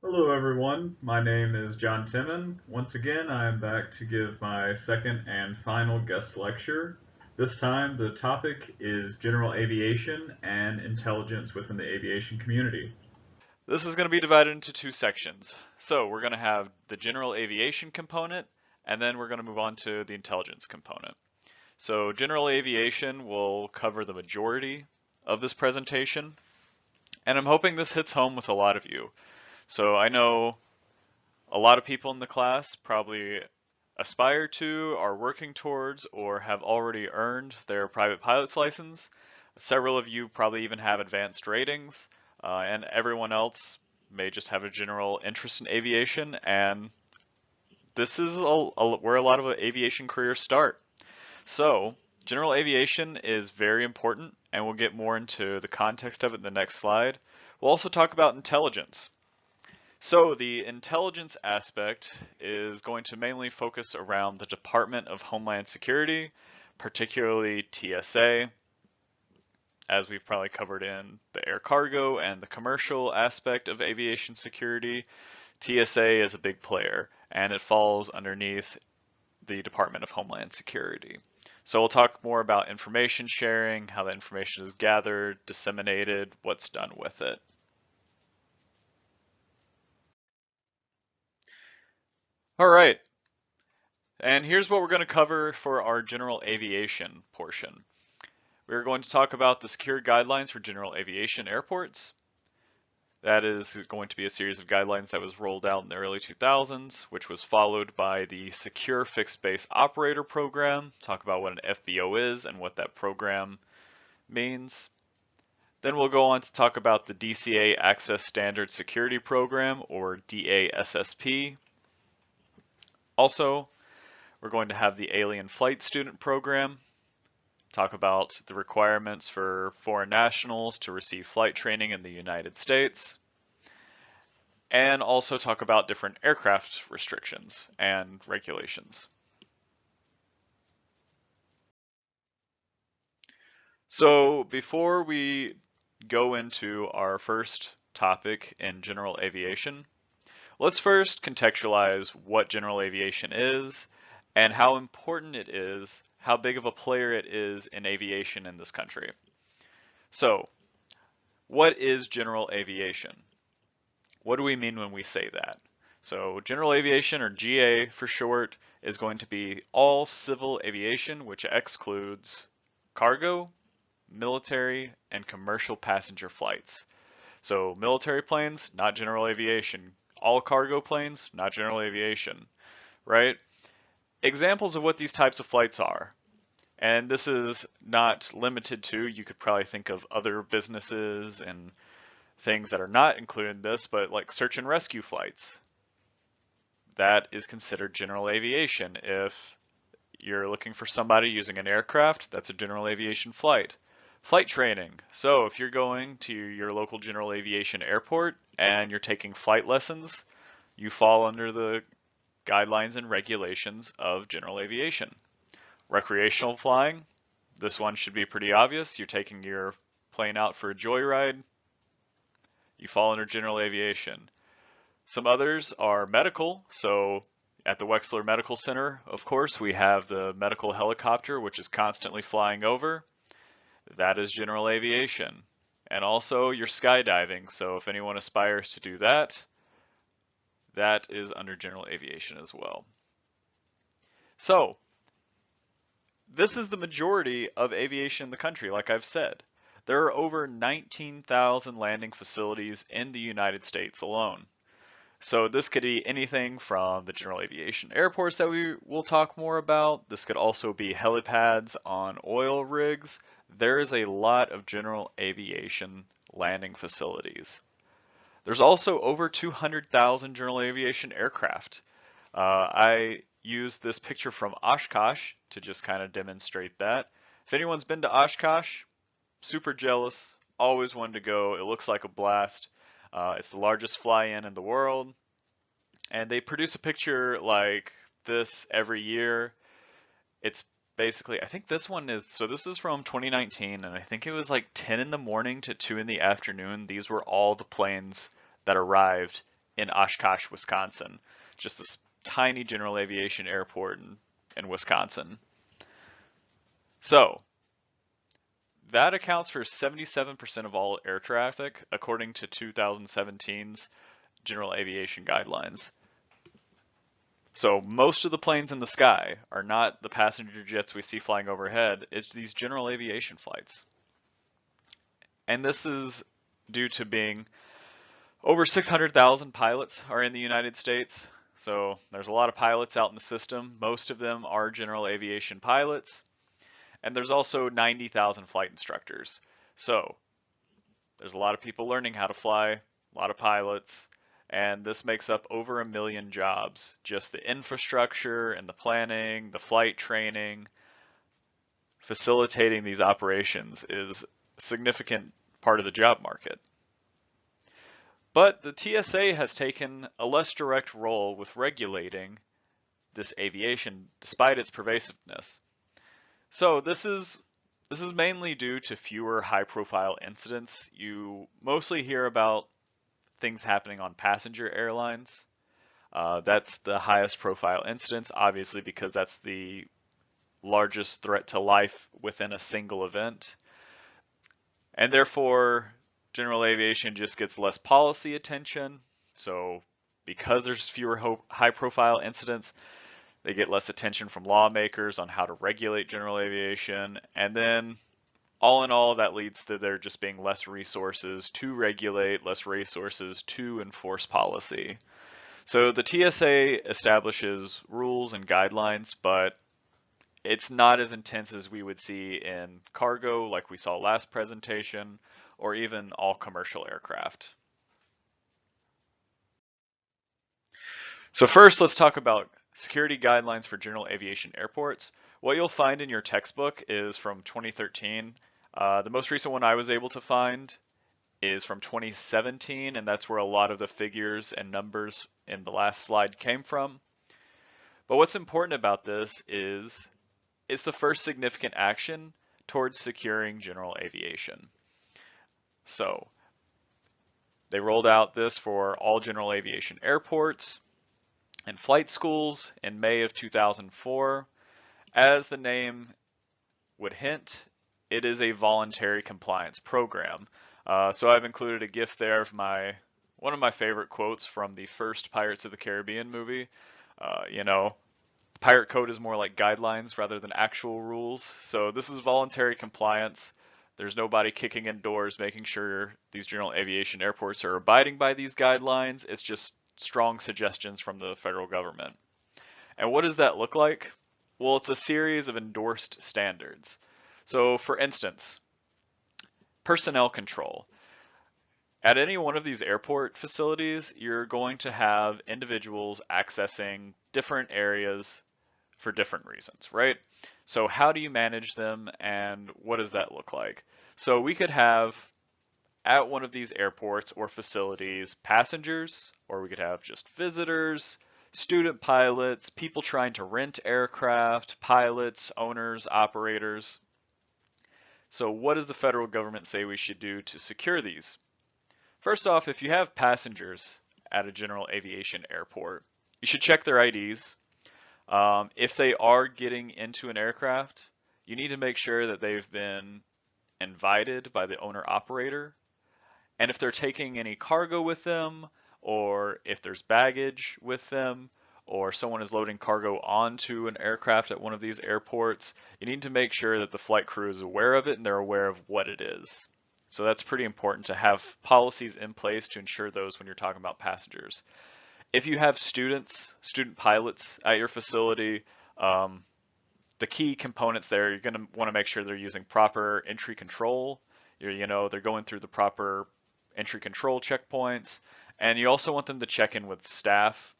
Hello everyone, my name is John Temmen. Once again, I am back to give my second and final guest lecture. This time, the topic is general aviation and intelligence within the aviation community. This is going to be divided into two sections. So we're going to have the general aviation component, and then we're going to move on to the intelligence component. So general aviation will cover the majority of this presentation, and I'm hoping this hits home with a lot of you. So I know a lot of people in the class probably aspire to, are working towards, or have already earned their private pilot's license. Several of you probably even have advanced ratings, and everyone else may just have a general interest in aviation, and this is where a lot of aviation careers start. So, general aviation is very important, and we'll get more into the context of it in the next slide. We'll also talk about intelligence. So the intelligence aspect is going to mainly focus around the Department of Homeland Security, particularly TSA, as we've probably covered in the air cargo and the commercial aspect of aviation security. TSA is a big player, and it falls underneath the Department of Homeland Security. So we'll talk more about information sharing, how that information is gathered, disseminated, what's done with it. All right, and here's what we're going to cover for our general aviation portion. We're going to talk about the secure guidelines for general aviation airports. That is going to be a series of guidelines that was rolled out in the early 2000s, which was followed by the Secure Fixed Base Operator Program. Talk about what an FBO is and what that program means. Then we'll go on to talk about the DCA Access Standard Security Program, or DASSP. Also, we're going to have the Alien Flight Student Program, talk about the requirements for foreign nationals to receive flight training in the United States, and also talk about different aircraft restrictions and regulations. So before we go into our first topic in general aviation, let's first contextualize what general aviation is and how important it is, how big of a player it is in aviation in this country. So, what is general aviation? What do we mean when we say that? So, general aviation, or GA for short, is going to be all civil aviation, which excludes cargo, military, and commercial passenger flights. So, military planes, not general aviation. All cargo planes, not general aviation, right? Examples of what these types of flights are. And this is not limited to, you could probably think of other businesses and things that are not included in this, but like search and rescue flights. That is considered general aviation. If you're looking for somebody using an aircraft, that's a general aviation flight. Flight training. So if you're going to your local general aviation airport and you're taking flight lessons, you fall under the guidelines and regulations of general aviation. Recreational flying, this one should be pretty obvious. You're taking your plane out for a joyride, you fall under general aviation. Some others are medical. So at the Wexler Medical Center, of course, we have the medical helicopter, which is constantly flying over. That is general aviation. And also your skydiving. So if anyone aspires to do that, that is under general aviation as well. So this is the majority of aviation in the country, like I've said. There are over 19,000 landing facilities in the United States alone. So this could be anything from the general aviation airports that we will talk more about. This could also be helipads on oil rigs. There is a lot of general aviation landing facilities. There's also over 200,000 general aviation aircraft. I use this picture from Oshkosh to just kind of demonstrate that. If anyone's been to Oshkosh, super jealous, always wanted to go. It looks like a blast. It's the largest fly-in the world, and they produce a picture like this every year. It's basically, I think this one is, so this is from 2019, and I think it was like 10 in the morning to 2 in the afternoon. These were all the planes that arrived in Oshkosh, Wisconsin. Just this tiny general aviation airport in Wisconsin. So that accounts for 77% of all air traffic, according to 2017's General Aviation Guidelines. So most of the planes in the sky are not the passenger jets we see flying overhead, it's these general aviation flights. And this is due to being over 600,000 pilots are in the United States. So there's a lot of pilots out in the system. Most of them are general aviation pilots. And there's also 90,000 flight instructors. So there's a lot of people learning how to fly, a lot of pilots, and this makes up over 1 million jobs. Just the infrastructure and the planning, the flight training, facilitating these operations is a significant part of the job market. But the TSA has taken a less direct role with regulating this aviation despite its pervasiveness. So this is mainly due to fewer high-profile incidents. You mostly hear about things happening on passenger airlines. That's the highest profile incidents, obviously, because that's the largest threat to life within a single event. And therefore, general aviation just gets less policy attention. So because there's fewer high-profile incidents, they get less attention from lawmakers on how to regulate general aviation. And then all in all, that leads to there just being less resources to regulate, less resources to enforce policy. So the TSA establishes rules and guidelines, but it's not as intense as we would see in cargo, like we saw last presentation, or even all commercial aircraft. So first, let's talk about security guidelines for general aviation airports. What you'll find in your textbook is from 2013. The most recent one I was able to find is from 2017, and that's where a lot of the figures and numbers in the last slide came from. But what's important about this is it's the first significant action towards securing general aviation. So they rolled out this for all general aviation airports and flight schools in May of 2004. As the name would hint, it is a voluntary compliance program. So I've included a GIF there of one of my favorite quotes from the first Pirates of the Caribbean movie. Pirate code is more like guidelines rather than actual rules. So this is voluntary compliance. There's nobody kicking in doors making sure these general aviation airports are abiding by these guidelines. It's just strong suggestions from the federal government. And what does that look like? Well, it's a series of endorsed standards. So for instance, personnel control. At any one of these airport facilities, you're going to have individuals accessing different areas for different reasons, right? So how do you manage them and what does that look like? So we could have at one of these airports or facilities passengers, or we could have just visitors, student pilots, people trying to rent aircraft, pilots, owners, operators. So what does the federal government say we should do to secure these? First off, if you have passengers at a general aviation airport, you should check their IDs. If they are getting into an aircraft, you need to make sure that they've been invited by the owner operator. And if they're taking any cargo with them, or if there's baggage with them, or someone is loading cargo onto an aircraft at one of these airports, you need to make sure that the flight crew is aware of it and they're aware of what it is. So that's pretty important to have policies in place to ensure those when you're talking about passengers. If you have student pilots at your facility, the key components there, you're going to want to make sure they're using proper entry control. They're going through the proper entry control checkpoints, and you also want them to check in with staff.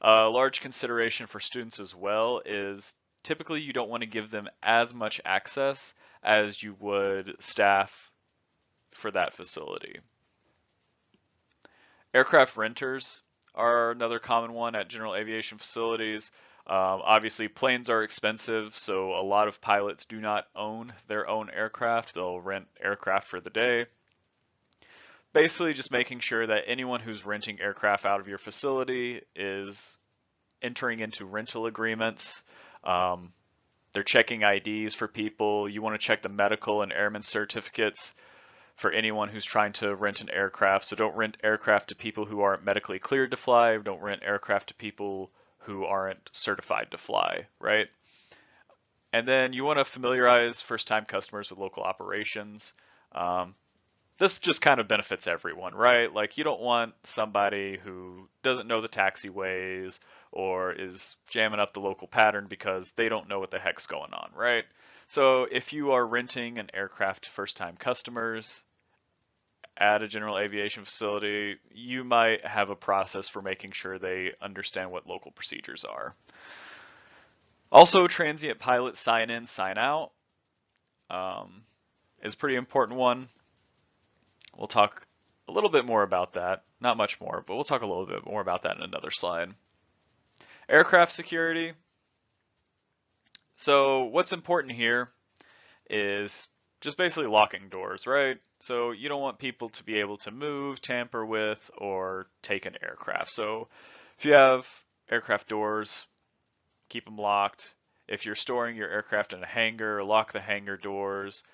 A large consideration for students as well is typically you don't want to give them as much access as you would staff for that facility. Aircraft renters are another common one at general aviation facilities. Obviously, planes are expensive, so a lot of pilots do not own their own aircraft. They'll rent aircraft for the day. basically just making sure that anyone who's renting aircraft out of your facility is entering into rental agreements. They're checking IDs for people. You want to check the medical and airman certificates for anyone who's trying to rent an aircraft. So don't rent aircraft to people who aren't medically cleared to fly. Don't rent aircraft to people who aren't certified to fly, right? And then you want to familiarize first-time customers with local operations. This just kind of benefits everyone, right? Like you don't want somebody who doesn't know the taxiways or is jamming up the local pattern because they don't know what the heck's going on, right? So if you are renting an aircraft to first-time customers at a general aviation facility, you might have a process for making sure they understand what local procedures are. Also, transient pilot sign in, sign out is a pretty important one. We'll talk a little bit more about that. Not much more, but we'll talk a little bit more about that in another slide. Aircraft security. So what's important here is just basically locking doors, right? So you don't want people to be able to move, tamper with, or take an aircraft. So if you have aircraft doors, keep them locked. If you're storing your aircraft in a hangar, lock the hangar doors.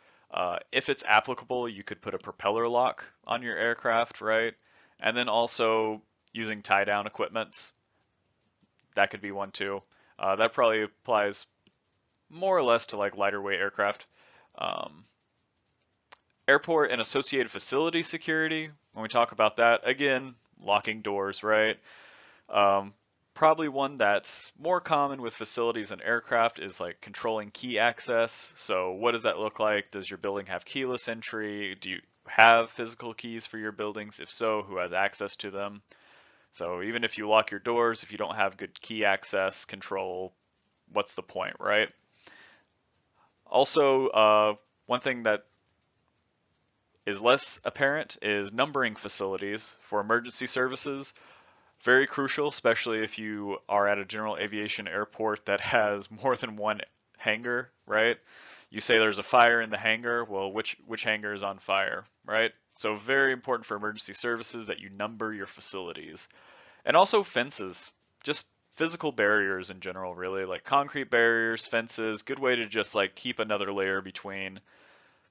If it's applicable, you could put a propeller lock on your aircraft, right? And then also using tie-down equipments. That could be one too. That probably applies more or less to like lighter weight aircraft. Airport and associated facility security. When we talk about that, again, locking doors, right? Probably one that's more common with facilities and aircraft is like controlling key access. So what does that look like? Does your building have keyless entry? Do you have physical keys for your buildings? If so, who has access to them? So even if you lock your doors, if you don't have good key access control, what's the point, right? Also, one thing that is less apparent is numbering facilities for emergency services. Very crucial, especially if you are at a general aviation airport that has more than one hangar, right? You say there's a fire in the hangar, well, which hangar is on fire, right? So very important for emergency services that you number your facilities. And also fences, just physical barriers in general, really, like concrete barriers, fences, good way to just like keep another layer between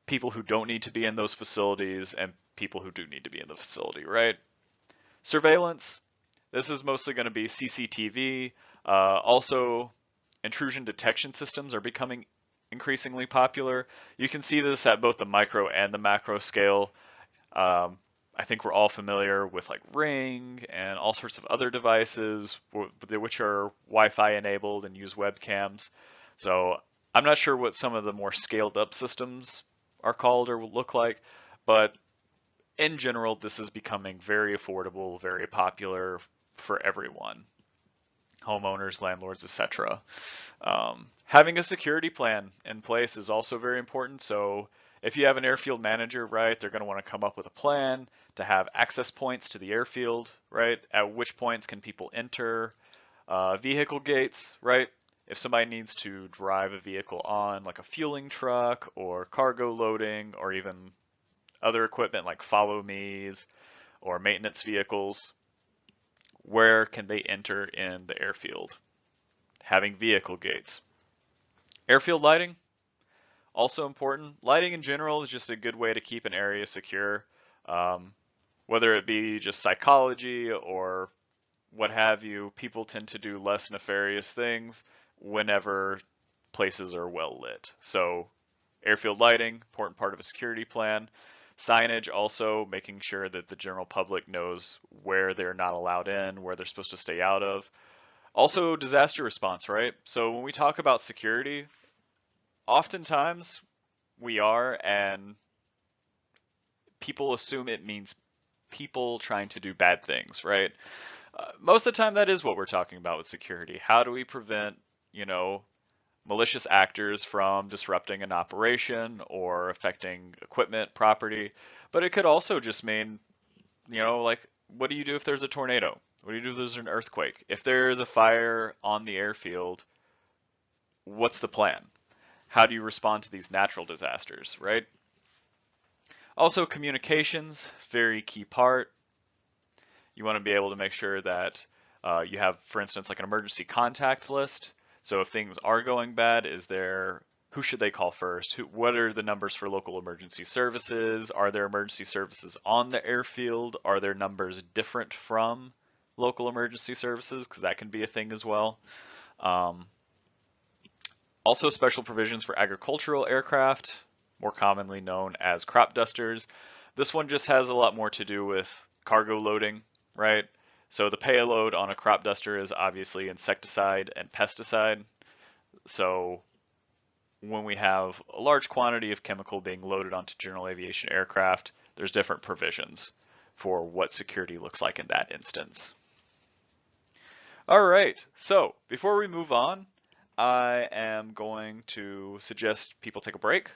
people who don't need to be in those facilities and people who do need to be in the facility, right? Surveillance. This is mostly going to be CCTV. Also, intrusion detection systems are becoming increasingly popular. You can see this at both the micro and the macro scale. I think we're all familiar with like Ring and all sorts of other devices which are Wi-Fi enabled and use webcams. So I'm not sure what some of the more scaled up systems are called or will look like, but in general, this is becoming very affordable, very popular for everyone, homeowners, landlords, etc. Having a security plan in place is also very important. So if you have an airfield manager, right, they're going to want to come up with a plan to have access points to the airfield, right? At which points can people enter? Vehicle gates, right? If somebody needs to drive a vehicle on like a fueling truck or cargo loading or even other equipment like follow me's or maintenance vehicles, where can they enter in the airfield? Having vehicle gates. Airfield lighting, also important. Lighting in general is just a good way to keep an area secure, whether it be just psychology or what have you. People tend to do less nefarious things whenever places are well lit. So airfield lighting, important part of a security plan. Signage also, making sure that the general public knows where they're not allowed in, where they're supposed to stay out of. Also disaster response, right? So when we talk about security, oftentimes we are, and people assume it means people trying to do bad things, right? Most of the time that is what we're talking about with security. How do we prevent, malicious actors from disrupting an operation or affecting equipment, property? But it could also just mean, like, what do you do if there's a tornado? What do you do if there's an earthquake? If there is a fire on the airfield, what's the plan? How do you respond to these natural disasters, right? Also, communications, very key part. You want to be able to make sure that you have, for instance, like an emergency contact list. So if things are going bad, who should they call first? What are the numbers for local emergency services? Are there emergency services on the airfield? Are their numbers different from local emergency services? Because that can be a thing as well. Um, Also special provisions for agricultural aircraft, more commonly known as crop dusters. This one just has a lot more to do with cargo loading, right? So the payload on a crop duster is obviously insecticide and pesticide. So when we have a large quantity of chemical being loaded onto general aviation aircraft, there's different provisions for what security looks like in that instance. All right, so before we move on, I am going to suggest people take a break.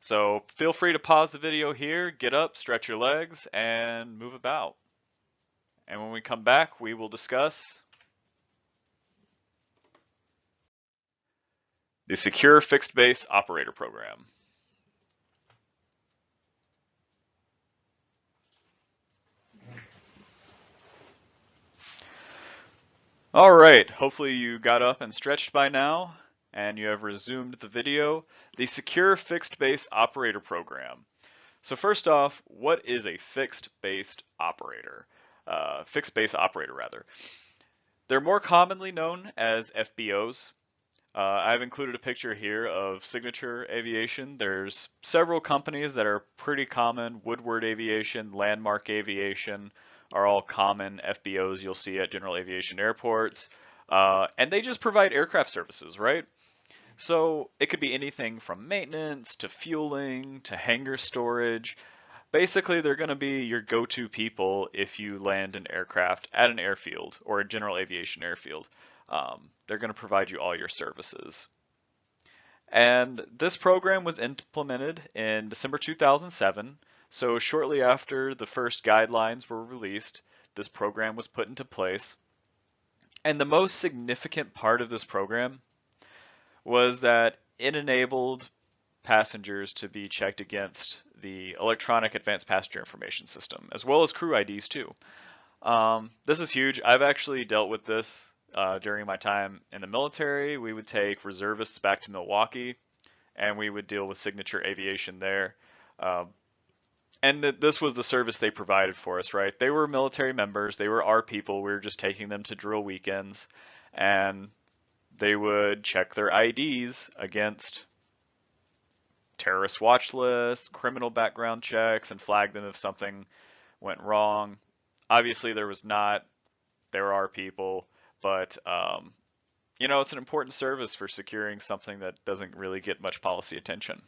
So feel free to pause the video here, get up, stretch your legs, and move about. And when we come back, we will discuss the Secure Fixed Base Operator Program. All right, hopefully you got up and stretched by now, and you have resumed the video. The Secure Fixed Base Operator Program. So first off, what is a fixed base operator? Fixed base operator, rather. They're more commonly known as FBOs. I've included a picture here of Signature Aviation. There's several companies that are pretty common. Woodward Aviation, Landmark Aviation are all common FBOs you'll see at general aviation airports. And they just provide aircraft services, right? So it could be anything from maintenance to fueling to hangar storage. Basically, they're going to be your go-to people if you land an aircraft at an airfield or a general aviation airfield. They're going to provide you all your services. And this program was implemented in December 2007. So shortly after the first guidelines were released, this program was put into place. And the most significant part of this program was that it enabled passengers to be checked against the electronic advanced passenger information system, as well as crew IDs too. This is huge. I've actually dealt with this during my time in the military. We would take reservists back to Milwaukee, and we would deal with Signature Aviation there. And this was the service they provided for us, right? They were military members. They were our people. We were just taking them to drill weekends, and they would check their IDs against terrorist watch lists, criminal background checks, and flag them if something went wrong. Obviously, there was not. There are people, but you know, it's an important service for securing something that doesn't really get much policy attention.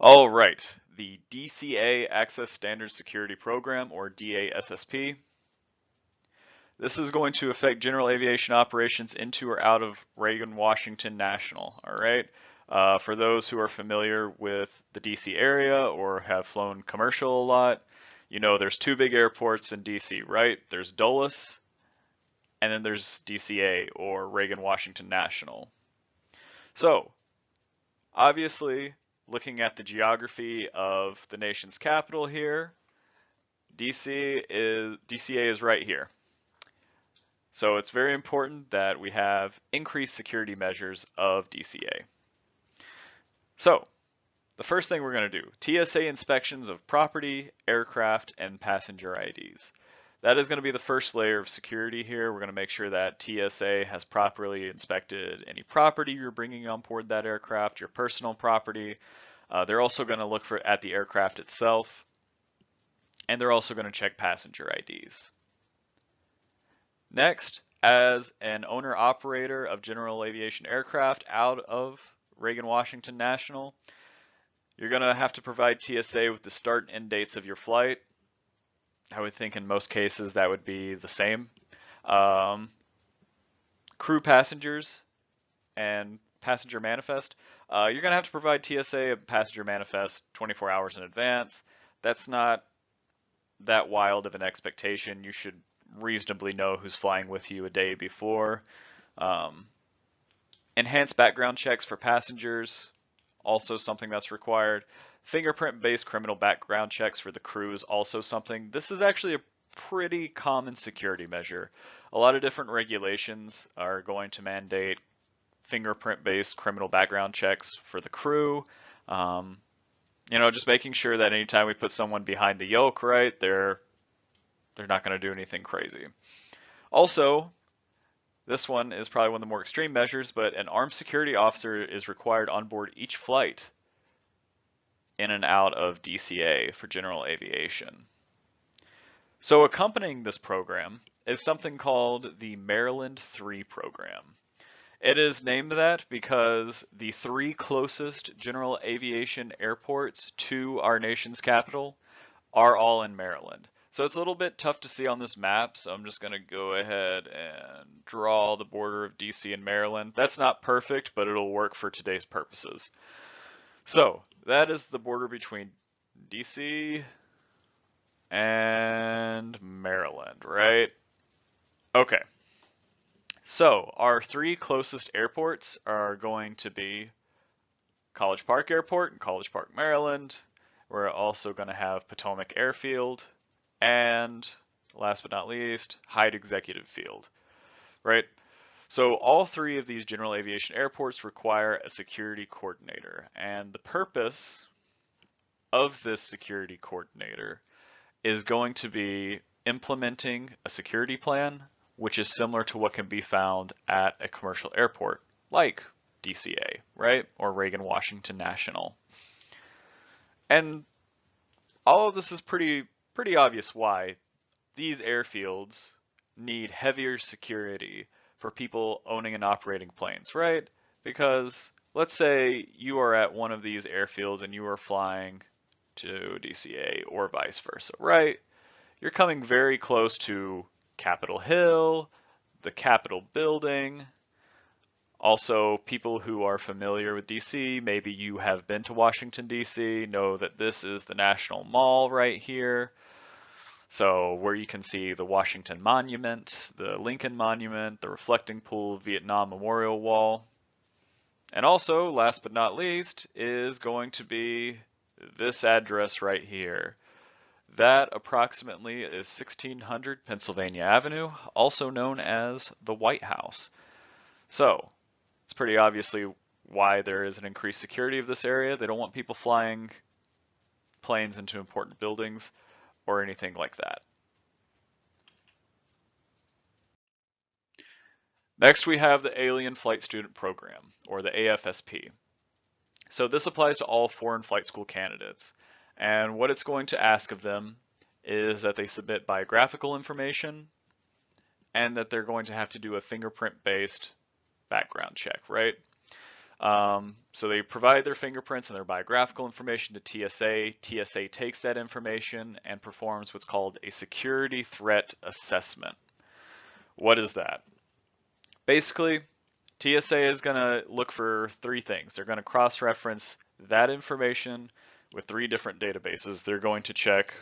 All right, the DCA Access Standard Security Program, or DASSP. This is going to affect general aviation operations into or out of Reagan-Washington National, all right? For those who are familiar with the DC area or have flown commercial a lot, you know there's two big airports in DC, right? There's Dulles, and then there's DCA, or Reagan-Washington National. So, obviously, looking at the geography of the nation's capital here, DCA is right here. So it's very important that we have increased security measures of DCA. So the first thing we're going to do, TSA inspections of property, aircraft, and passenger IDs. That is going to be the first layer of security here. We're going to make sure that TSA has properly inspected any property you're bringing on board that aircraft, your personal property. They're also going to look at the aircraft itself, and they're also going to check passenger IDs. Next, as an owner-operator of general aviation aircraft out of Reagan-Washington National, you're going to have to provide TSA with the start and end dates of your flight. I would think in most cases that would be the same. Crew passengers and passenger manifest. You're going to have to provide TSA a passenger manifest 24 hours in advance. That's not that wild of an expectation. You should reasonably know who's flying with you a day before. Enhanced background checks for passengers, also something that's required. Fingerprint-based criminal background checks for the crew is also something. This is actually a pretty common security measure. A lot of different regulations are going to mandate fingerprint-based criminal background checks for the crew. Just making sure that anytime we put someone behind the yoke, right, they're not going to do anything crazy. Also, this one is probably one of the more extreme measures, but an armed security officer is required on board each flight in and out of DCA for general aviation. So accompanying this program is something called the Maryland 3 program. It is named that because the 3 closest general aviation airports to our nation's capital are all in Maryland. So it's a little bit tough to see on this map, so I'm just going to go ahead and draw the border of DC and Maryland. That's not perfect, but it'll work for today's purposes. So that is the border between DC and Maryland, right? Okay. So our 3 closest airports are going to be College Park Airport in College Park, Maryland. We're also going to have Potomac Airfield and, last but not least, Hyde Executive Field, right? So all 3 of these general aviation airports require a security coordinator, and the purpose of this security coordinator is going to be implementing a security plan, which is similar to what can be found at a commercial airport like DCA, right? Or Reagan Washington National. And all of this is pretty obvious why these airfields need heavier security for people owning and operating planes, right? Because let's say you are at one of these airfields and you are flying to DCA or vice versa, right? You're coming very close to Capitol Hill, the Capitol building. Also, people who are familiar with DC, maybe you have been to Washington, D.C., know that this is the National Mall right here. So where you can see the Washington Monument, the Lincoln Monument, the Reflecting Pool Vietnam Memorial Wall. And also, last but not least, is going to be this address right here. That approximately is 1600 Pennsylvania Avenue, also known as the White House. So it's pretty obviously why there is an increased security of this area. They don't want people flying planes into important buildings or anything like that. Next, we have the Alien Flight Student Program, or the AFSP. So this applies to all foreign flight school candidates. And what it's going to ask of them is that they submit biographical information and that they're going to have to do a fingerprint-based background check, right? So they provide their fingerprints and their biographical information to TSA. TSA takes that information and performs what's called a security threat assessment. What is that? Basically, TSA is going to look for 3 things. They're going to cross-reference that information with 3 different databases. They're going to check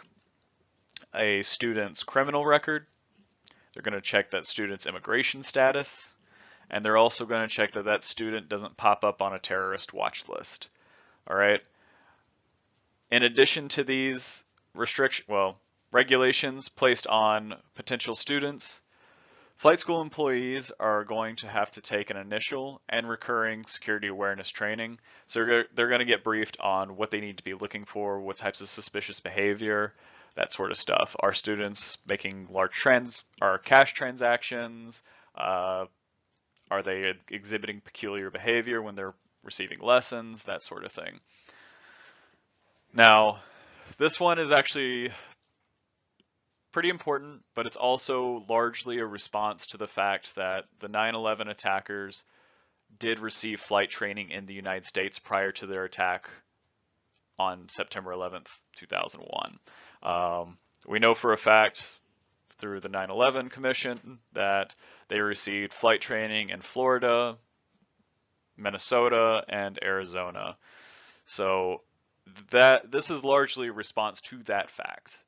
a student's criminal record. They're going to check that student's immigration status. And they're also going to check that that student doesn't pop up on a terrorist watch list. All right. In addition to these regulations placed on potential students, flight school employees are going to have to take an initial and recurring security awareness training. So they're going to get briefed on what they need to be looking for, what types of suspicious behavior, that sort of stuff. Are students making large cash transactions? Are they exhibiting peculiar behavior when they're receiving lessons? That sort of thing. Now, this one is actually pretty important, but it's also largely a response to the fact that the 9/11 attackers did receive flight training in the United States prior to their attack on September 11th, 2001. We know for a fact through the 9/11 Commission that they received flight training in Florida, Minnesota, and Arizona. So this is largely a response to that fact.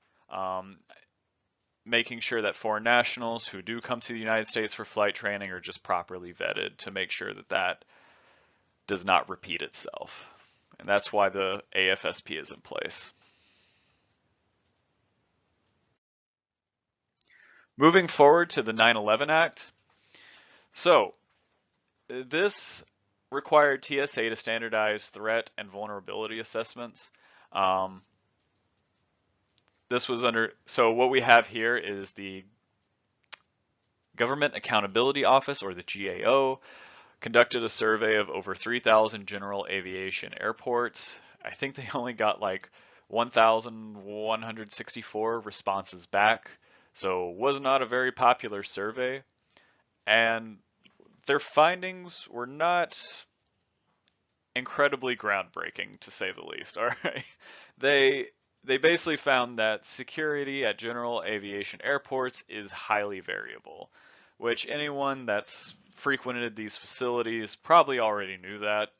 Making sure that foreign nationals who do come to the United States for flight training are just properly vetted to make sure that that does not repeat itself. And that's why the AFSP is in place. Moving forward to the 9/11 Act. So this required TSA to standardize threat and vulnerability assessments. So what we have here is the Government Accountability Office, or the GAO, conducted a survey of over 3,000 general aviation airports. I think they only got like 1,164 responses back, so it was not a very popular survey. And their findings were not incredibly groundbreaking, to say the least. All right, they basically found that security at general aviation airports is highly variable, which anyone that's frequented these facilities probably already knew that.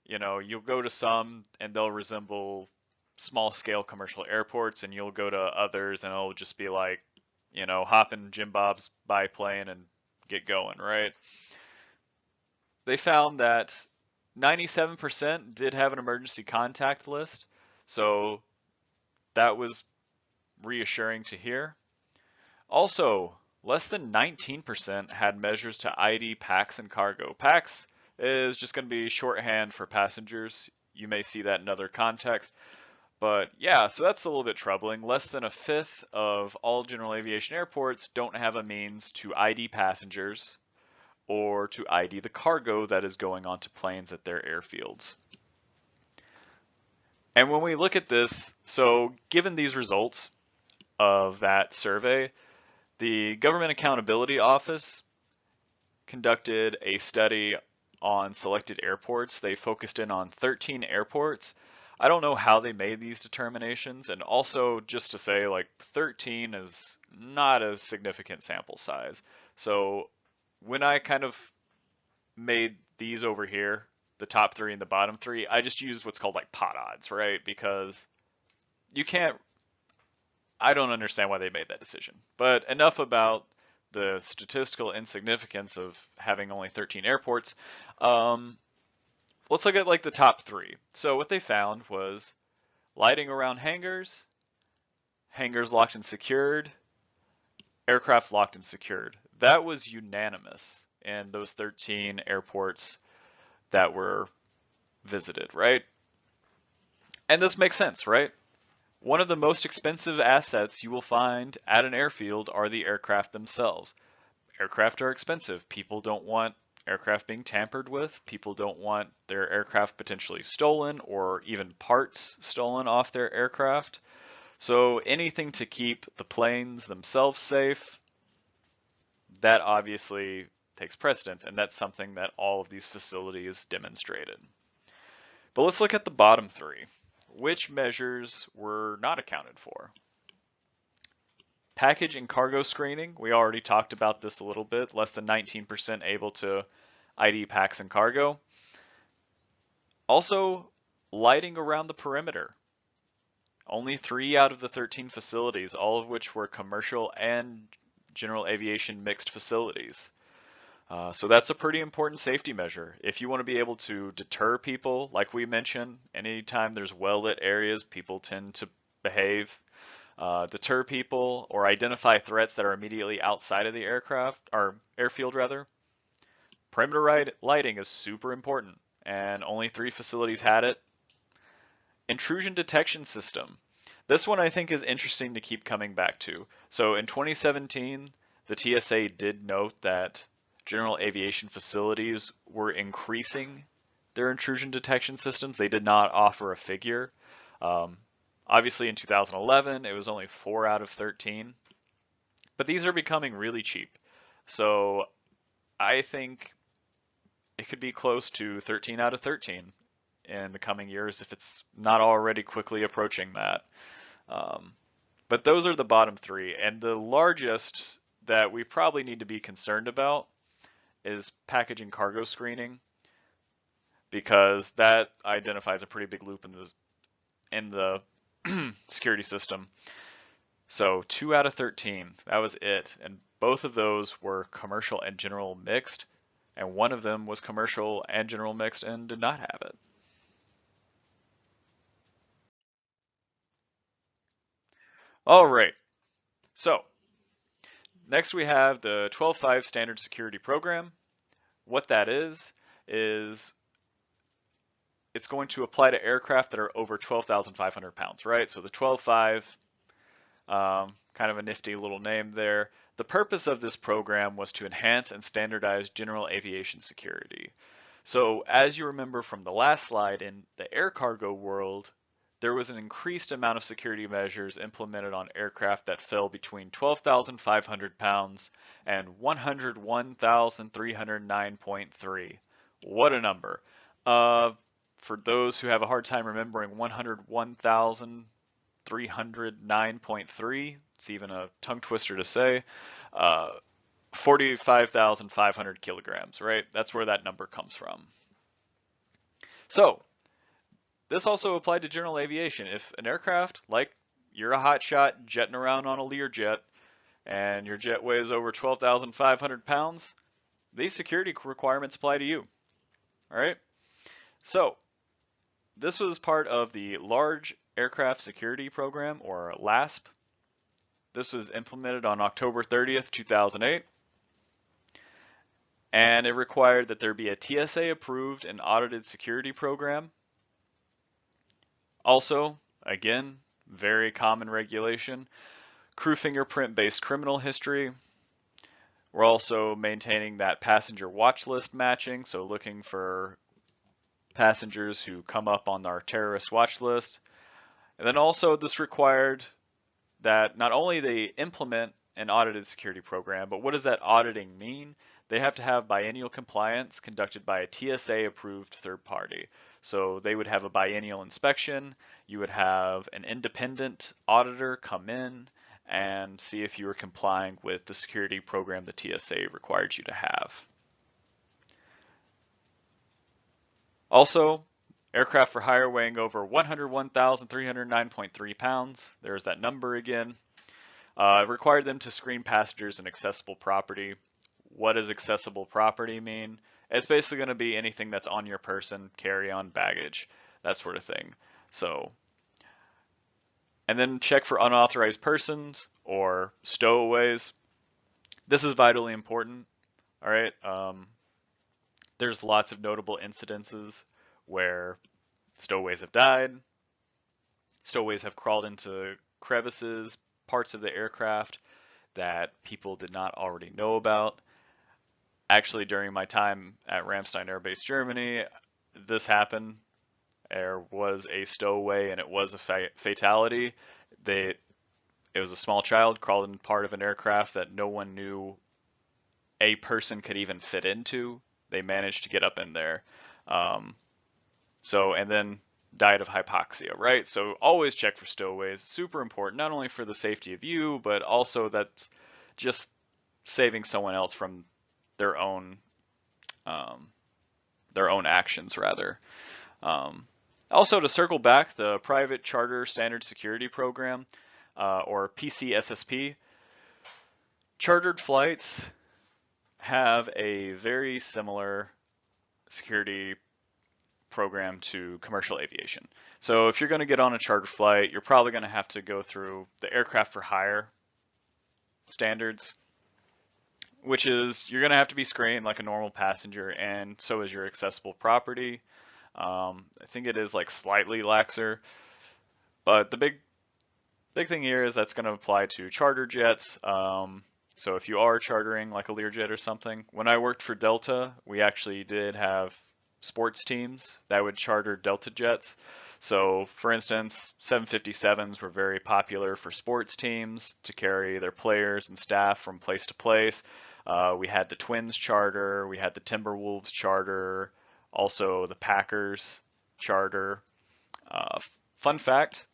You know, you'll go to some and they'll resemble small scale commercial airports, and you'll go to others and it'll just be like, you know, hop in Jim Bob's biplane and get going, right? They found that 97% did have an emergency contact list, so that was reassuring to hear. Also, less than 19% had measures to ID packs and cargo. Packs is just going to be shorthand for passengers. You may see that in other contexts. But yeah, so that's a little bit troubling. Less than a fifth of all general aviation airports don't have a means to ID passengers or to ID the cargo that is going onto planes at their airfields. And when we look at this, so given these results of that survey, the Government Accountability Office conducted a study on selected airports. They focused in on 13 airports. I don't know how they made these determinations, and also just to say, like, 13 is not a significant sample size. So when I kind of made these over here, the top three and the bottom three, I just used what's called like pot odds, right? Because you can't, I don't understand why they made that decision. But enough about the statistical insignificance of having only 13 airports. Let's look at like the top three. So what they found was lighting around hangars, hangars locked and secured, aircraft locked and secured. That was unanimous in those 13 airports that were visited, right? And this makes sense, right? One of the most expensive assets you will find at an airfield are the aircraft themselves. Aircraft are expensive. People don't want aircraft being tampered with. People don't want their aircraft potentially stolen or even parts stolen off their aircraft. So anything to keep the planes themselves safe, that obviously takes precedence, and that's something that all of these facilities demonstrated. But let's look at the bottom three. Which measures were not accounted for? Package and cargo screening, we already talked about this a little bit, less than 19% able to ID packs and cargo. Also, lighting around the perimeter. Only 3 out of the 13 facilities, all of which were commercial and general aviation mixed facilities. So that's a pretty important safety measure. If you want to be able to deter people, like we mentioned, anytime there's well-lit areas, people tend to behave. Deter people or identify threats that are immediately outside of the aircraft, or airfield rather. Perimeter lighting is super important, and only 3 facilities had it. Intrusion detection system. This one I think is interesting to keep coming back to. So in 2017, the TSA did note that general aviation facilities were increasing their intrusion detection systems. They did not offer a figure. Obviously in 2011, it was only 4 out of 13, but these are becoming really cheap. So I think it could be close to 13 out of 13 in the coming years if it's not already quickly approaching that. But those are the bottom 3, and the largest that we probably need to be concerned about is package and cargo screening, because that identifies a pretty big loop in the security system. So 2 out of 13, that was it, and both of those were commercial and general mixed. and one of them was commercial and general mixed and did not have it. All right, so next we have the 12.5 Standard Security Program. What that is it's going to apply to aircraft that are over 12,500 pounds, right? So the 12.5, kind of a nifty little name there. The purpose of this program was to enhance and standardize general aviation security. So as you remember from the last slide, in the air cargo world, there was an increased amount of security measures implemented on aircraft that fell between 12,500 pounds and 101,309.3. What a number. For those who have a hard time remembering 101,309.3, it's even a tongue twister to say, 45,500 kilograms, right? That's where that number comes from. So this also applied to general aviation. If an aircraft, like you're a hotshot jetting around on a Learjet, and your jet weighs over 12,500 pounds, these security requirements apply to you. All right. So this was part of the Large Aircraft Security Program, or LASP. This was implemented on October 30th, 2008. And it required that there be a TSA approved and audited security program. Also, again, very common regulation, crew fingerprint based criminal history. We're also maintaining that passenger watch list matching, so looking for passengers who come up on our terrorist watch list. And then also this required that not only they implement an audited security program, but what does that auditing mean? They have to have biennial compliance conducted by a TSA approved third party. So they would have a biennial inspection, you would have an independent auditor come in and see if you were complying with the security program the TSA required you to have. Also, aircraft for hire weighing over 101,309.3 pounds, there's that number again, required them to screen passengers in accessible property. What does accessible property mean? It's basically going to be anything that's on your person, carry-on, baggage, that sort of thing. So, and then check for unauthorized persons or stowaways. This is vitally important. All right. There's lots of notable incidences where stowaways have died, stowaways have crawled into crevices, parts of the aircraft that people did not already know about. Actually, during my time at Ramstein Air Base, Germany, this happened. There was a stowaway and it was a fatality. It was a small child crawled in part of an aircraft that no one knew a person could even fit into. They managed to get up in there. And then died of hypoxia, right? So always check for stowaways. Super important, not only for the safety of you, but also that's just saving someone else from their own actions, rather. Also, to circle back, the Private Charter Standard Security Program, or PCSSP, chartered flights have a very similar security program to commercial aviation. So if you're going to get on a charter flight, you're probably going to have to go through the aircraft for hire standards, which is you're going to have to be screened like a normal passenger, and so is your accessible property. I think it is like slightly laxer, but the big thing here is that's going to apply to charter jets. So if you are chartering like a Learjet or something, when I worked for Delta, we actually did have sports teams that would charter Delta jets. So for instance, 757s were very popular for sports teams to carry their players and staff from place to place. We had the Twins charter, we had the Timberwolves charter, also the Packers charter. Fun fact,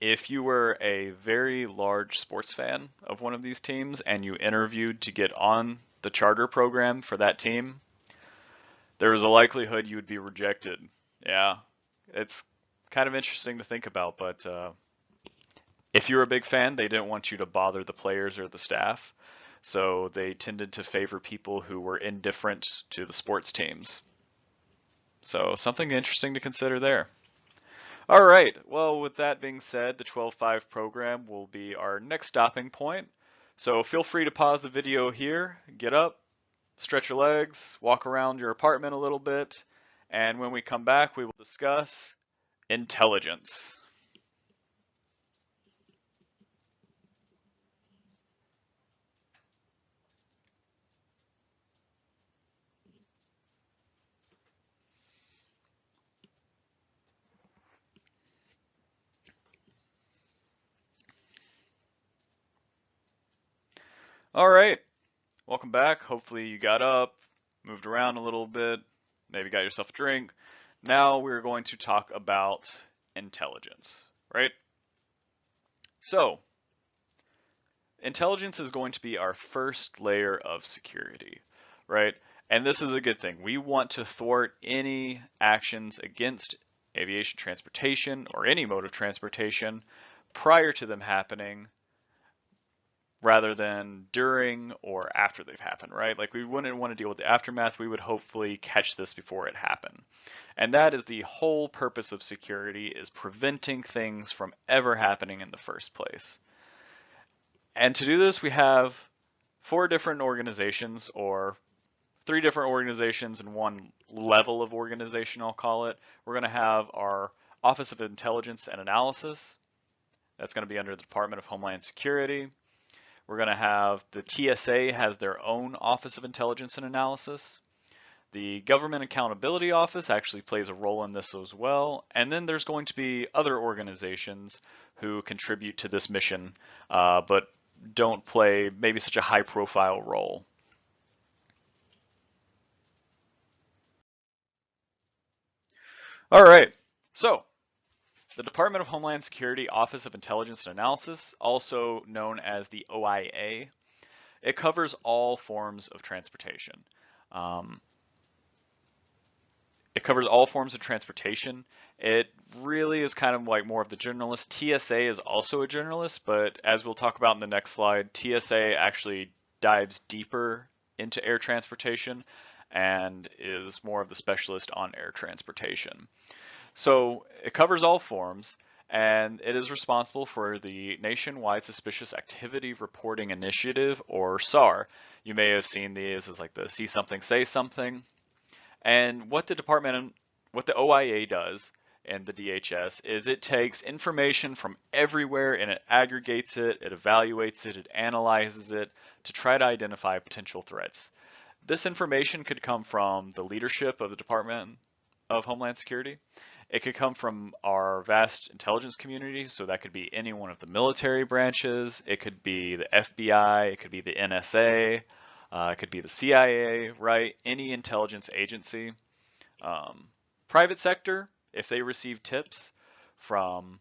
if you were a very large sports fan of one of these teams and you interviewed to get on the charter program for that team, there was a likelihood you would be rejected. Yeah, it's kind of interesting to think about, but if you were a big fan, they didn't want you to bother the players or the staff. So they tended to favor people who were indifferent to the sports teams. So something interesting to consider there. All right, well, with that being said, the 12.5 program will be our next stopping point. So feel free to pause the video here, get up, stretch your legs, walk around your apartment a little bit, and when we come back, we will discuss intelligence. All right, welcome back. Hopefully you got up, moved around a little bit, maybe got yourself a drink. Now we're going to talk about intelligence, right? So, intelligence is going to be our first layer of security, right? And this is a good thing. We want to thwart any actions against aviation transportation or any mode of transportation prior to them happening rather than during or after they've happened, right? Like we wouldn't want to deal with the aftermath. We would hopefully catch this before it happened. And that is the whole purpose of security, is preventing things from ever happening in the first place. And to do this, we have 4 different organizations, or 3 different organizations and 1 level of organization, I'll call it. We're going to have our Office of Intelligence and Analysis. That's going to be under the Department of Homeland Security. We're going to have the TSA has their own Office of Intelligence and Analysis. The Government Accountability Office actually plays a role in this as well. And then there's going to be other organizations who contribute to this mission, but don't play maybe such a high profile role. All right, so the Department of Homeland Security Office of Intelligence and Analysis, also known as the OIA, it covers all forms of transportation. It covers all forms of transportation. It really is kind of like more of the generalist. TSA is also a generalist, but as we'll talk about in the next slide, TSA actually dives deeper into air transportation and is more of the specialist on air transportation. So it covers all forms, and it is responsible for the Nationwide Suspicious Activity Reporting Initiative, or SAR. You may have seen these as like the see something, say something. And what the OIA does and the DHS is it takes information from everywhere and it aggregates it, it evaluates it, it analyzes it to try to identify potential threats. This information could come from the leadership of the Department of Homeland Security. It could come from our vast intelligence community, so that could be any one of the military branches. It could be the FBI, it could be the NSA, it could be the CIA, right? Any intelligence agency. Private sector, if they receive tips from,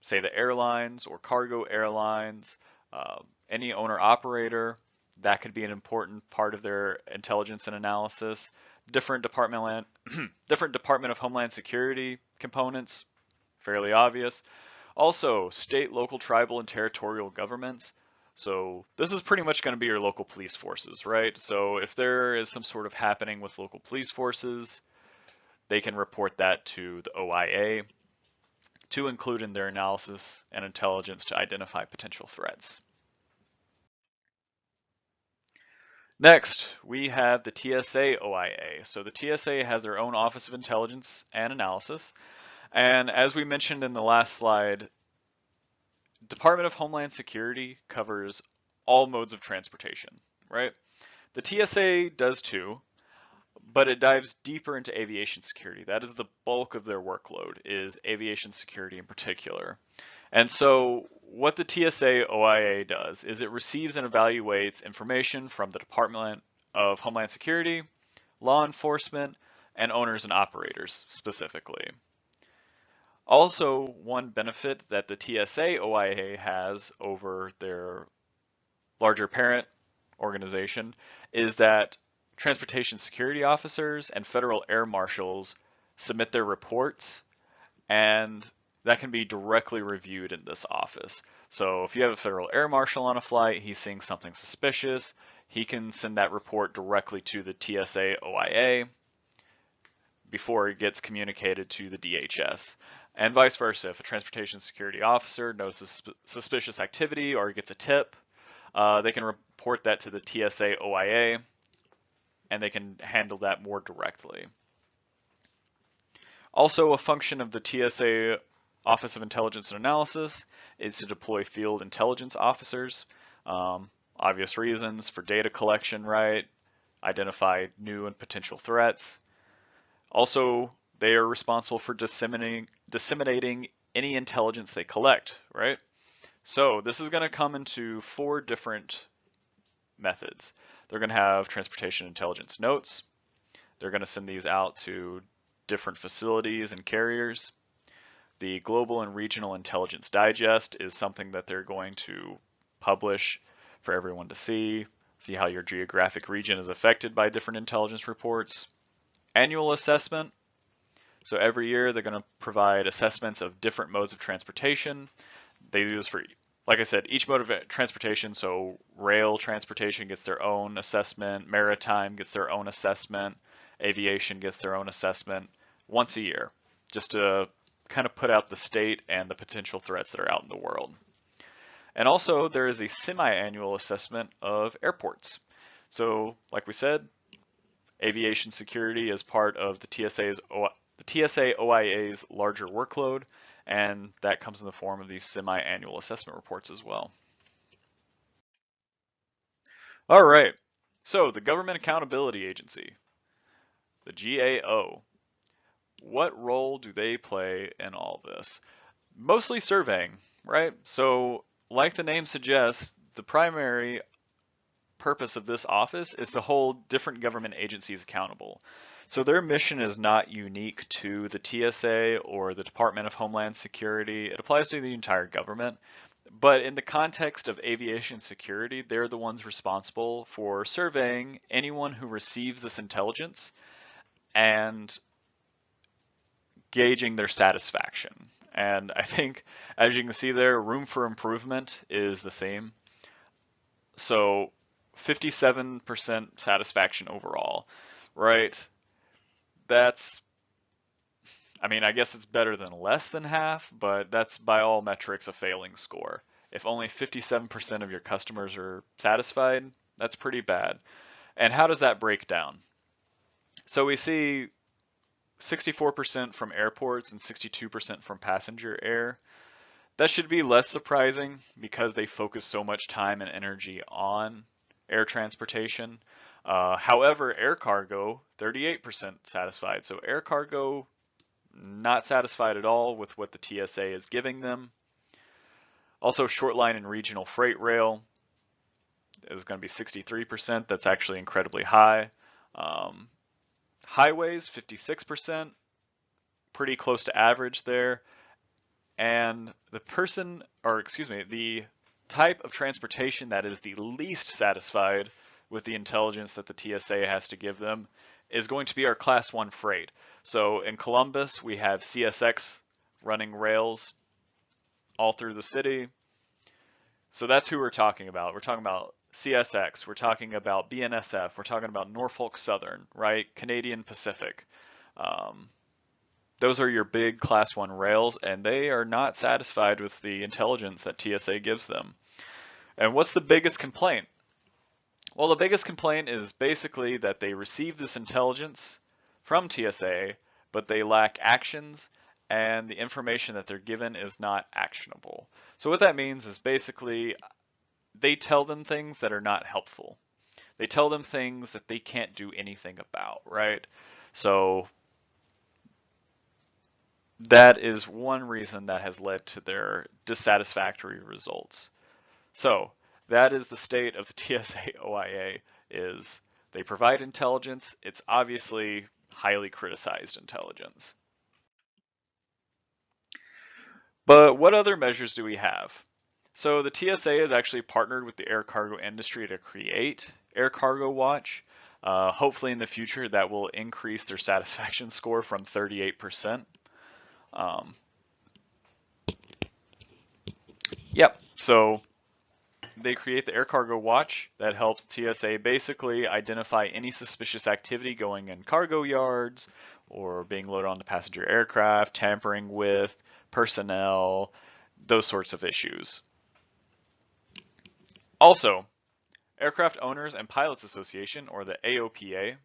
say, the airlines or cargo airlines, any owner operator, that could be an important part of their intelligence and analysis. Different Department of Homeland Security components, fairly obvious. Also, state, local, tribal, and territorial governments. So this is pretty much going to be your local police forces, right? So if there is some sort of happening with local police forces, they can report that to the OIA to include in their analysis and intelligence to identify potential threats. Next, we have the TSA OIA. So the TSA has their own Office of Intelligence and Analysis. And as we mentioned in the last slide, Department of Homeland Security covers all modes of transportation, right? The TSA does too, but it dives deeper into aviation security. That is the bulk of their workload, is aviation security in particular. And so what the TSA OIA does is it receives and evaluates information from the Department of Homeland Security, law enforcement, and owners and operators specifically. Also, one benefit that the TSA OIA has over their larger parent organization is that transportation security officers and federal air marshals submit their reports, and that can be directly reviewed in this office. So if you have a federal air marshal on a flight, he's seeing something suspicious, he can send that report directly to the TSA OIA before it gets communicated to the DHS. And vice versa, if a transportation security officer notices suspicious activity or gets a tip, they can report that to the TSA OIA, and they can handle that more directly. Also, a function of the TSA Office of Intelligence and Analysis is to deploy field intelligence officers. Obvious reasons for data collection, right? Identify new and potential threats. Also, they are responsible for disseminating any intelligence they collect, right? So this is going to come into 4 different methods. They're going to have transportation intelligence notes. They're going to send these out to different facilities and carriers. The Global and Regional Intelligence Digest is something that they're going to publish for everyone to see how your geographic region is affected by different intelligence reports. Annual assessment. So every year they're going to provide assessments of different modes of transportation. They do this for, like I said, each mode of transportation. So rail transportation gets their own assessment, maritime gets their own assessment, aviation gets their own assessment once a year, just to kind of put out the state and the potential threats that are out in the world. And also there is a semi-annual assessment of airports. So like we said, aviation security is part of the TSA OIA's larger workload, and that comes in the form of these semi-annual assessment reports as well. All right, so the Government Accountability Agency, the GAO. What role do they play in all this? Mostly surveying, right? So like the name suggests, the primary purpose of this office is to hold different government agencies accountable. So their mission is not unique to the TSA or the Department of Homeland Security. It applies to the entire government. But in the context of aviation security, they're the ones responsible for surveying anyone who receives this intelligence and gauging their satisfaction. And I think, as you can see there, room for improvement is the theme. So 57% satisfaction overall, right? That's, I mean, I guess it's better than less than half, but that's by all metrics a failing score. If only 57% of your customers are satisfied, that's pretty bad. And how does that break down? So we see 64% from airports and 62% from passenger air. That should be less surprising because they focus so much time and energy on air transportation. However, air cargo, 38% satisfied. So air cargo, not satisfied at all with what the TSA is giving them. Also, short line and regional freight rail is going to be 63%. That's actually incredibly high. Highways, 56%, pretty close to average there. And the type of transportation that is the least satisfied with the intelligence that the TSA has to give them is going to be our Class 1 freight. So in Columbus, we have CSX running rails all through the city. So that's who we're talking about. We're talking about CSX, we're talking about BNSF, we're talking about Norfolk Southern, right? Canadian Pacific. Those are your big Class 1 rails, and they are not satisfied with the intelligence that TSA gives them. And what's the biggest complaint? Well, the biggest complaint is basically that they receive this intelligence from TSA, but they lack actions, and the information that they're given is not actionable. So what that means is basically they tell them things that are not helpful. They tell them things that they can't do anything about, right? So that is one reason that has led to their dissatisfactory results. So that is the state of the TSA OIA, is they provide intelligence. It's obviously highly criticized intelligence. But what other measures do we have? So the TSA has actually partnered with the air cargo industry to create Air Cargo Watch. Hopefully in the future that will increase their satisfaction score from 38%. Yep. So they create the Air Cargo Watch that helps TSA basically identify any suspicious activity going in cargo yards or being loaded onto passenger aircraft, tampering with personnel, those sorts of issues. Also, Aircraft Owners and Pilots Association, or the AOPA,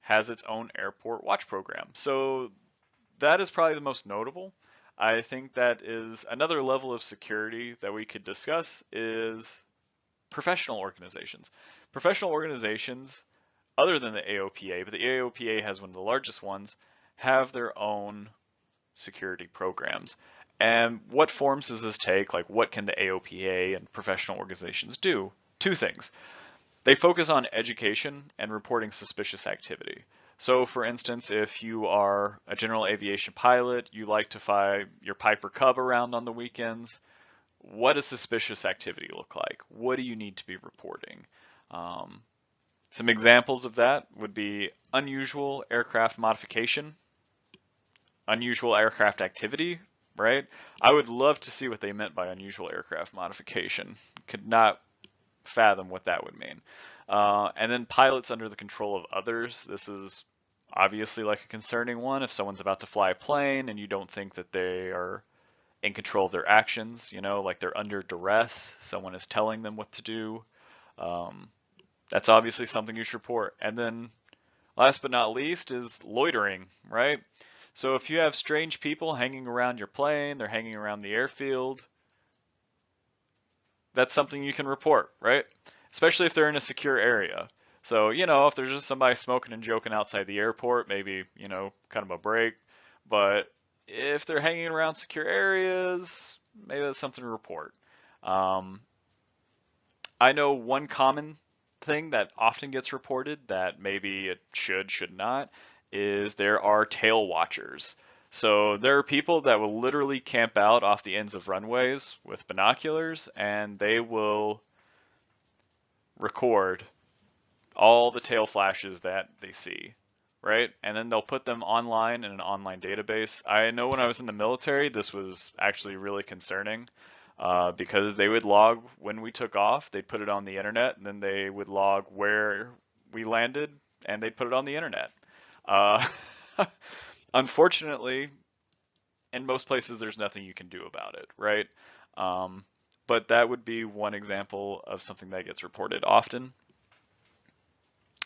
has its own airport watch program. So that is probably the most notable. I think that is another level of security that we could discuss is professional organizations. Professional organizations, other than the AOPA, but the AOPA has one of the largest ones, have their own security programs. And what forms does this take? Like, what can the AOPA and professional organizations do? Two things. They focus on education and reporting suspicious activity. So, for instance, if you are a general aviation pilot, you like to fly your Piper Cub around on the weekends, what does suspicious activity look like? What do you need to be reporting? Um, some examples of that would be unusual aircraft modification, unusual aircraft activity, right? I would love to see what they meant by unusual aircraft modification. Could not fathom what that would mean. And then pilots under the control of others. This is obviously like a concerning one. If someone's about to fly a plane and you don't think that they are in control of their actions, you know, like they're under duress, someone is telling them what to do. Um, that's obviously something you should report. And then last but not least is loitering, right? So if you have strange people hanging around your plane, they're hanging around the airfield, that's something you can report, right? Especially if they're in a secure area. So, you know, if there's just somebody smoking and joking outside the airport, maybe, you know, kind of a break. But if they're hanging around secure areas, maybe that's something to report. Um, I know one common thing that often gets reported that maybe it should not, is there are tail watchers. So there are people that will literally camp out off the ends of runways with binoculars and they will record all the tail flashes that they see, right? And then they'll put them online in an online database. I know when I was in the military, this was actually really concerning because they would log when we took off, they'd put it on the internet, and then they would log where we landed, and they'd put it on the internet. Uh, Unfortunately, in most places, there's nothing you can do about it, right? Um, but that would be one example of something that gets reported often.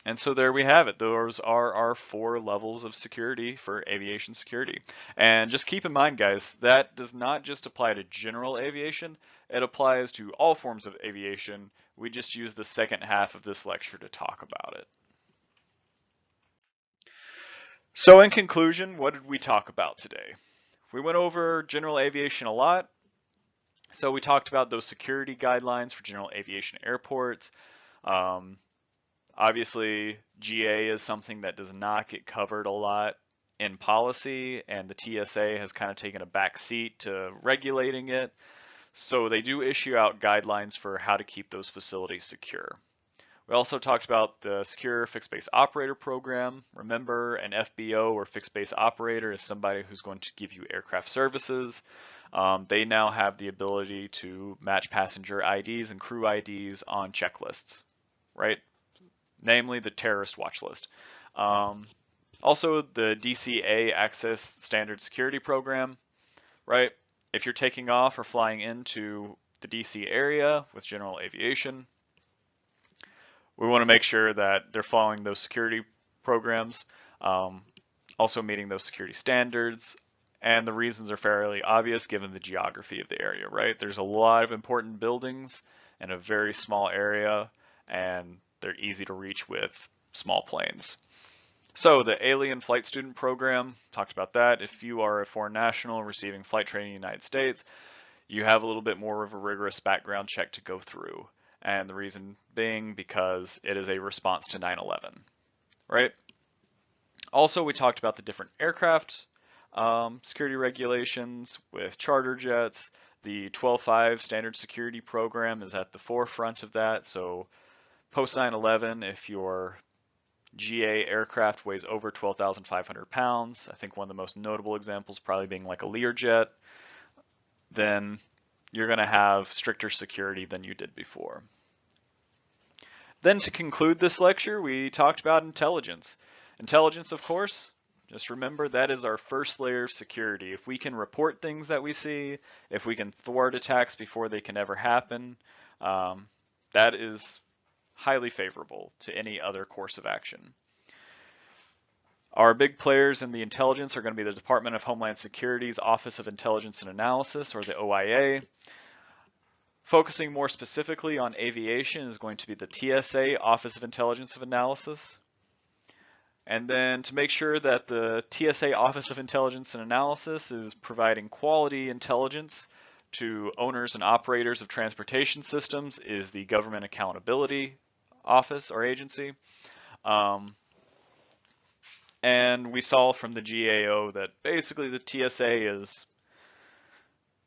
And so there we have it. Those are our 4 levels of security for aviation security. And just keep in mind, guys, that does not just apply to general aviation. It applies to all forms of aviation. We just use the second half of this lecture to talk about it. So in conclusion, what did we talk about today? We went over general aviation a lot. So we talked about those security guidelines for general aviation airports. Um, Obviously, GA is something that does not get covered a lot in policy, and the TSA has kind of taken a back seat to regulating it. So they do issue out guidelines for how to keep those facilities secure. We also talked about the Secure Fixed Base Operator Program. Remember, an FBO or Fixed Base Operator is somebody who's going to give you aircraft services. They now have the ability to match passenger IDs and crew IDs on checklists, right? Namely the terrorist watch list. Also, the DCA Access Standard Security Program, right? If you're taking off or flying into the DC area with general aviation, we want to make sure that they're following those security programs, also meeting those security standards. And the reasons are fairly obvious given the geography of the area, right? There's a lot of important buildings in a very small area, and they're easy to reach with small planes. So the Alien Flight Student Program, talked about that. If you are a foreign national receiving flight training in the United States, you have a little bit more of a rigorous background check to go through. And the reason being because it is a response to 9/11, right? Also, we talked about the different aircraft security regulations with charter jets. The 12.5 standard security program is at the forefront of that. So post 9/11, if your GA aircraft weighs over 12,500 pounds, I think one of the most notable examples probably being like a Learjet, then you're going to have stricter security than you did before. Then to conclude this lecture, we talked about intelligence. Intelligence, of course, just remember that is our first layer of security. If we can report things that we see, if we can thwart attacks before they can ever happen, that is highly favorable to any other course of action. Our big players in the intelligence are going to be the Department of Homeland Security's Office of Intelligence and Analysis, or the OIA. Focusing more specifically on aviation is going to be the TSA, Office of Intelligence and Analysis. And then to make sure that the TSA Office of Intelligence and Analysis is providing quality intelligence to owners and operators of transportation systems is the Government Accountability Office or agency. And we saw from the GAO that basically the TSA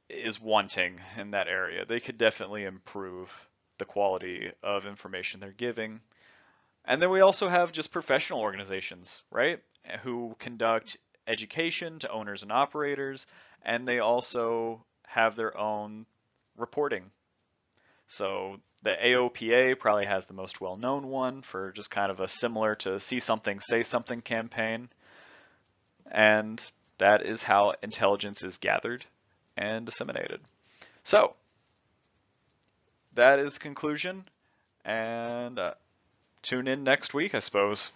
is wanting in that area. They could definitely improve the quality of information they're giving. And then we also have just professional organizations, right, who conduct education to owners and operators, and they also have their own reporting. So the AOPA probably has the most well-known one for just kind of a similar to see something, say something campaign. And that is how intelligence is gathered and disseminated. So that is the conclusion, and tune in next week, I suppose.